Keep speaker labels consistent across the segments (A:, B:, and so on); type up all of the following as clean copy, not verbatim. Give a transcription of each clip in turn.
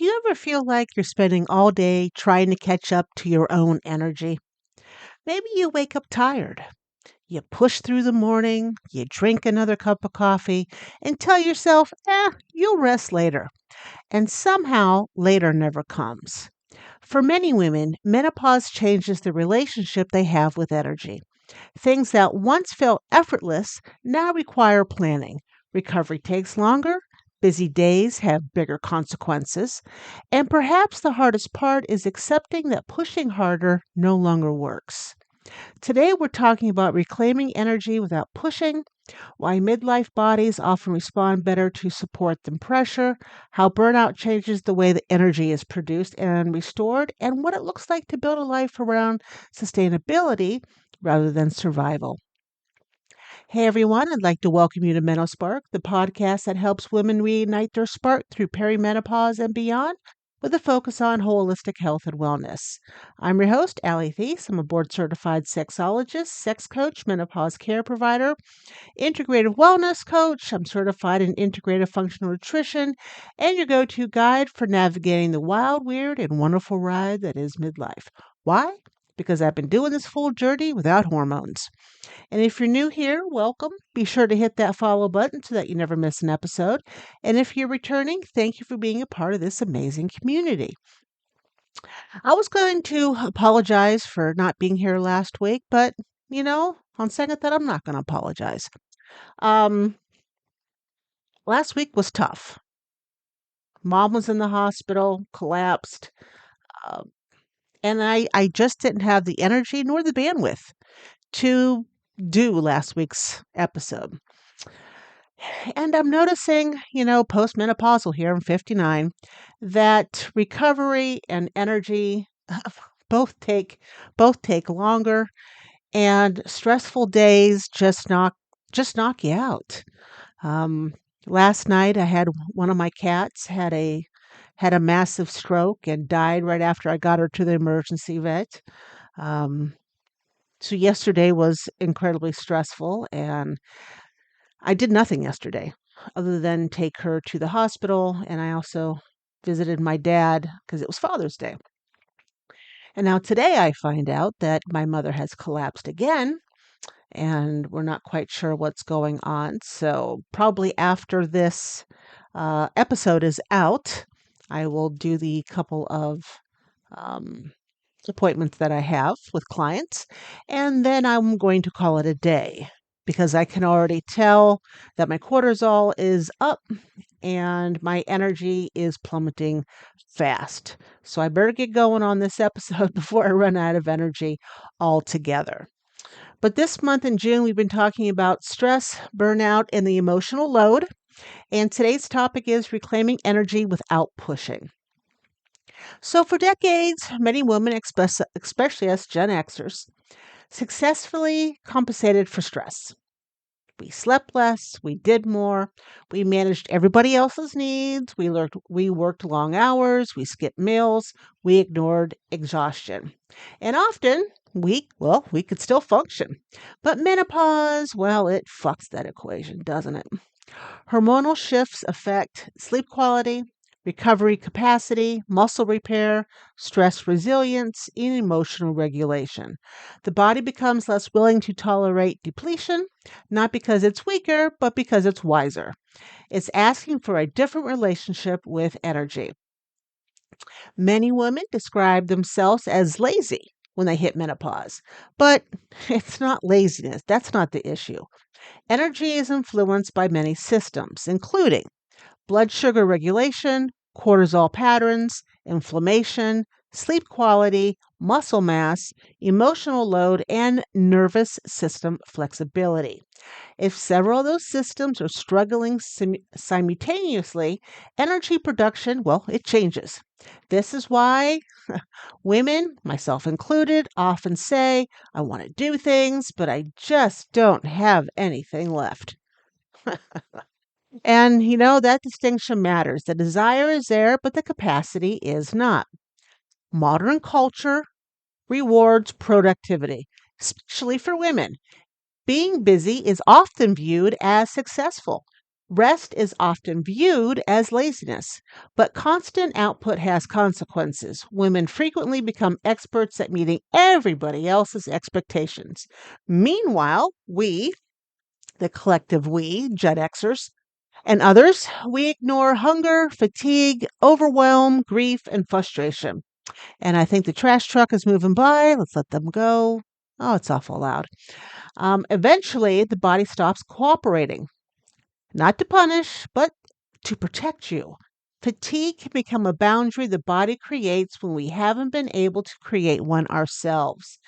A: Do you ever feel like you're spending all day trying to catch up to your own energy? Maybe you wake up tired. You push through the morning, you drink another cup of coffee, and tell yourself, you'll rest later. And somehow later never comes. For many women, menopause changes the relationship they have with energy. Things that once felt effortless now require planning. Recovery takes longer, busy days have bigger consequences, and perhaps the hardest part is accepting that pushing harder no longer works. Today, we're talking about reclaiming energy without pushing, why midlife bodies often respond better to support than pressure, how burnout changes the way the energy is produced and restored, and what it looks like to build a life around sustainability rather than survival. Hey everyone, I'd like to welcome you to MenoSpark, the podcast that helps women reignite their spark through perimenopause and beyond with a focus on holistic health and wellness. I'm your host, Allie Thies. I'm a board certified sexologist, sex coach, menopause care provider, integrative wellness coach. I'm certified in integrative functional nutrition and your go to guide for navigating the wild, weird, and wonderful ride that is midlife. Why? Because I've been doing this full journey without hormones. And if you're new here, welcome. Be sure to hit that follow button so that you never miss an episode. And if you're returning, thank you for being a part of this amazing community. I was going to apologize for not being here last week, but on second thought, I'm not going to apologize. Um, Last week was tough. Mom was in the hospital, collapsed, uh, and I just didn't have the energy nor the bandwidth to do last week's episode. And I'm noticing, postmenopausal here, I'm 59, that recovery and energy both take both take longer, and stressful days just knock you out. Um, Last night I had one of my cats had a massive stroke and died right after I got her to the emergency vet. Um, so yesterday was incredibly stressful, and I did nothing yesterday other than take her to the hospital, and I also visited my dad because it was Father's Day. And now today I find out that my mother has collapsed again, and we're not quite sure what's going on. So, probably after this episode is out, I will do the couple of um, appointments that I have with clients, and then I'm going to call it a day because I can already tell that my cortisol is up and my energy is plummeting fast. So I better get going on this episode before I run out of energy altogether. But this month in June, we've been talking about stress, burnout, and the emotional load. And today's topic is reclaiming energy without pushing. So, for decades, many women, especially us Gen Xers, successfully compensated for stress. We slept less, we did more, we managed everybody else's needs, we worked long hours, we skipped meals, we ignored exhaustion. And often we could still function. But menopause, well, it fucks that equation, doesn't it? Hormonal shifts affect sleep quality, recovery capacity, muscle repair, stress resilience, and emotional regulation. The body becomes less willing to tolerate depletion, not because it's weaker, but because it's wiser. It's asking for a different relationship with energy. Many women describe themselves as lazy when they hit menopause, but it's not laziness. That's not the issue. Energy is influenced by many systems, including blood sugar regulation, cortisol patterns, inflammation, sleep quality, muscle mass, emotional load, and nervous system flexibility. If several of those systems are struggling simultaneously, energy production, well, it changes. This is why women, myself included, often say, I want to do things, but I just don't have anything left. And that distinction matters. The desire is there, but the capacity is not. Modern culture rewards productivity, especially for women. Being busy is often viewed as successful. Rest is often viewed as laziness, but constant output has consequences. Women frequently become experts at meeting everybody else's expectations. Meanwhile, we, the collective we, Gen Xers, and others, we ignore hunger, fatigue, overwhelm, grief, and frustration. And I think the trash truck is moving by. Let's let them go. Oh, it's awful loud. Eventually, the body stops cooperating, not to punish, but to protect you. Fatigue can become a boundary the body creates when we haven't been able to create one ourselves.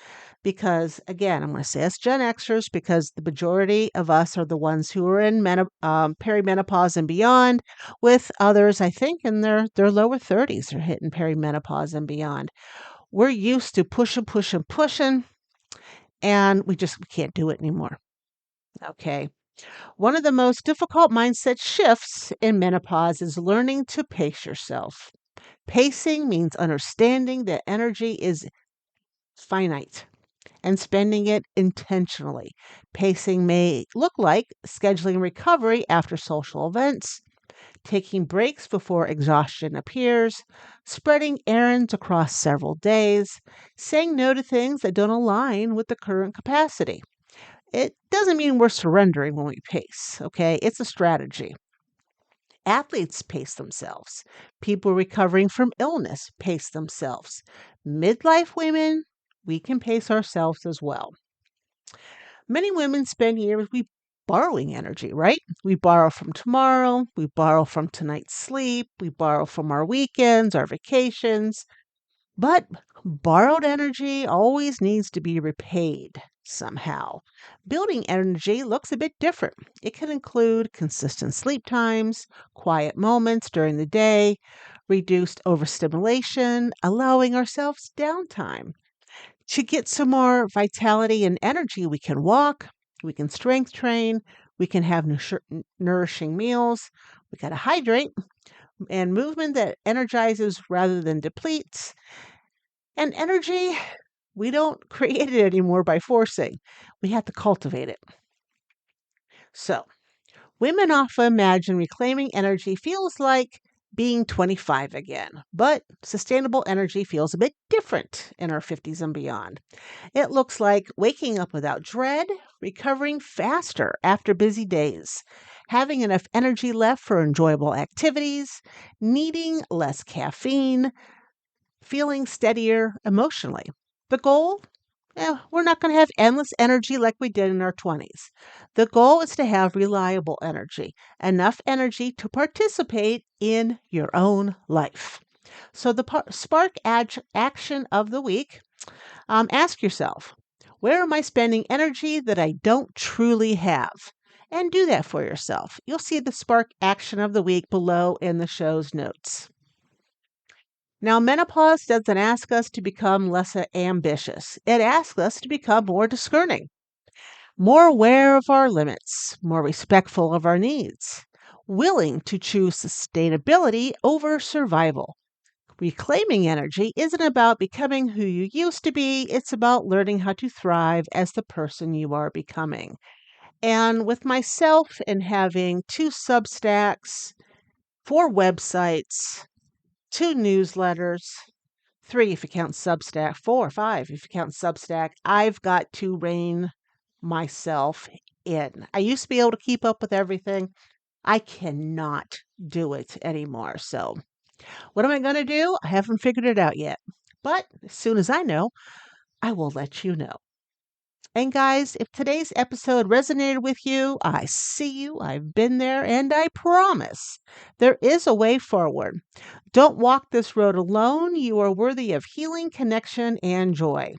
A: Because, again, I'm going to say us Gen Xers because the majority of us are the ones who are in perimenopause and beyond, with others, I think, in their lower 30s are hitting perimenopause and beyond. We're used to pushing, pushing, pushing, and we can't do it anymore. Okay. One of the most difficult mindset shifts in menopause is learning to pace yourself. Pacing means understanding that energy is finite and spending it intentionally. Pacing may look like scheduling recovery after social events, taking breaks before exhaustion appears, spreading errands across several days, saying no to things that don't align with the current capacity. It doesn't mean we're surrendering when we pace, okay? It's a strategy. Athletes pace themselves. People recovering from illness pace themselves. Midlife women, we can pace ourselves as well. Many women spend years borrowing energy, right? We borrow from tomorrow, we borrow from tonight's sleep, we borrow from our weekends, our vacations. But borrowed energy always needs to be repaid somehow. Building energy looks a bit different. It can include consistent sleep times, quiet moments during the day, reduced overstimulation, allowing ourselves downtime. To get some more vitality and energy, we can walk, we can strength train, we can have nourishing meals, we got to hydrate, and movement that energizes rather than depletes. And energy, we don't create it anymore by forcing. We have to cultivate it. So, women often imagine reclaiming energy feels like being 25 again, but sustainable energy feels a bit different in our 50s and beyond. It looks like waking up without dread, recovering faster after busy days, having enough energy left for enjoyable activities, needing less caffeine, feeling steadier emotionally. The goal? We're not going to have endless energy like we did in our 20s. The goal is to have reliable energy, enough energy to participate in your own life. So, the spark action of the week, ask yourself, where am I spending energy that I don't truly have? And do that for yourself. You'll see the spark action of the week below in the show's notes. Now, menopause doesn't ask us to become less ambitious. It asks us to become more discerning, more aware of our limits, more respectful of our needs, willing to choose sustainability over survival. Reclaiming energy isn't about becoming who you used to be, it's about learning how to thrive as the person you are becoming. And with myself and having 2 Substacks, 4 websites, 2 newsletters, 3 if you count Substack, 4 or 5 if you count Substack, I've got to rein myself in. I used to be able to keep up with everything. I cannot do it anymore. So, what am I going to do? I haven't figured it out yet. But as soon as I know, I will let you know. And guys, if today's episode resonated with you, I see you, I've been there, and I promise there is a way forward. Don't walk this road alone. You are worthy of healing, connection, and joy.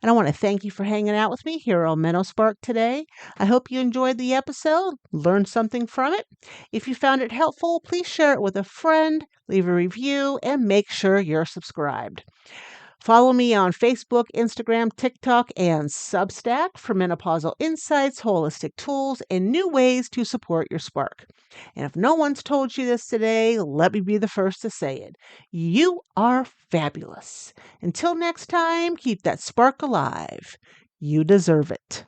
A: And I want to thank you for hanging out with me here on MenoSpark today. I hope you enjoyed the episode, learned something from it. If you found it helpful, please share it with a friend, leave a review, and make sure you're subscribed. Follow me on Facebook, Instagram, TikTok, and Substack for menopausal insights, holistic tools, and new ways to support your spark. And if no one's told you this today, let me be the first to say it. You are fabulous. Until next time, keep that spark alive. You deserve it.